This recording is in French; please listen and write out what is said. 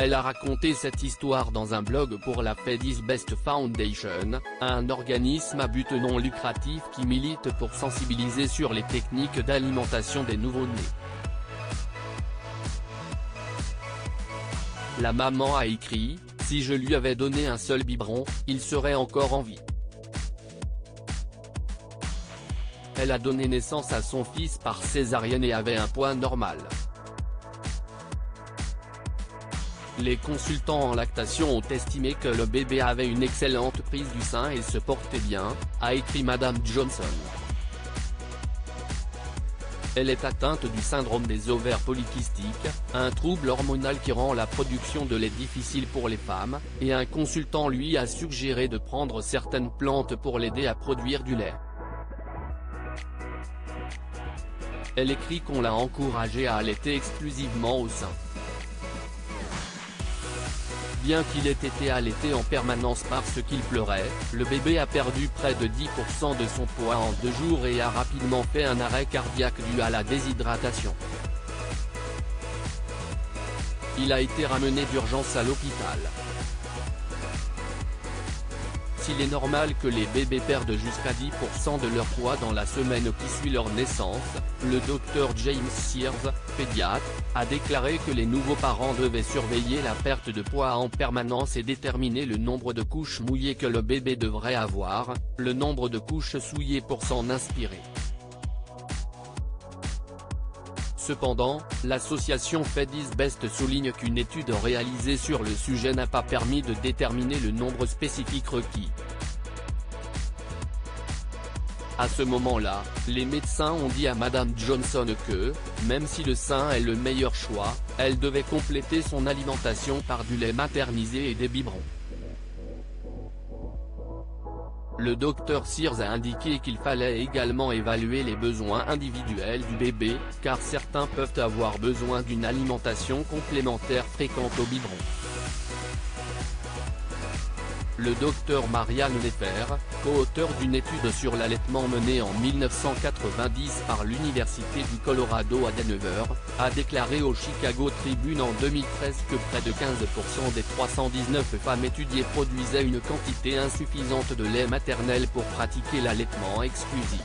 Elle a raconté cette histoire dans un blog pour la Fed Best Foundation, un organisme à but non lucratif qui milite pour sensibiliser sur les techniques d'alimentation des nouveau-nés. La maman a écrit : « Si je lui avais donné un seul biberon, il serait encore en vie. » Elle a donné naissance à son fils par césarienne et avait un poids normal. Les consultants en lactation ont estimé que le bébé avait une excellente prise du sein et se portait bien, a écrit Madame Johnson. Elle est atteinte du syndrome des ovaires polykystiques, un trouble hormonal qui rend la production de lait difficile pour les femmes, et un consultant lui a suggéré de prendre certaines plantes pour l'aider à produire du lait. Elle écrit qu'on l'a encouragé à allaiter exclusivement au sein. Bien qu'il ait été allaité en permanence parce qu'il pleurait, le bébé a perdu près de 10% de son poids en 2 jours et a rapidement fait un arrêt cardiaque dû à la déshydratation. Il a été ramené d'urgence à l'hôpital. S'il est normal que les bébés perdent jusqu'à 10% de leur poids dans la semaine qui suit leur naissance, le docteur James Sears, pédiatre, a déclaré que les nouveaux parents devaient surveiller la perte de poids en permanence et déterminer le nombre de couches mouillées que le bébé devrait avoir, le nombre de couches souillées pour s'en inspirer. Cependant, l'association Fed Best souligne qu'une étude réalisée sur le sujet n'a pas permis de déterminer le nombre spécifique requis. À ce moment-là, les médecins ont dit à Madame Johnson que, même si le sein est le meilleur choix, elle devait compléter son alimentation par du lait maternisé et des biberons. Le docteur Sears a indiqué qu'il fallait également évaluer les besoins individuels du bébé, car certains peuvent avoir besoin d'une alimentation complémentaire fréquente au biberon. Le docteur Marianne Nefer, co-auteur d'une étude sur l'allaitement menée en 1990 par l'Université du Colorado à Denver, a déclaré au Chicago Tribune en 2013 que près de 15% des 319 femmes étudiées produisaient une quantité insuffisante de lait maternel pour pratiquer l'allaitement exclusif.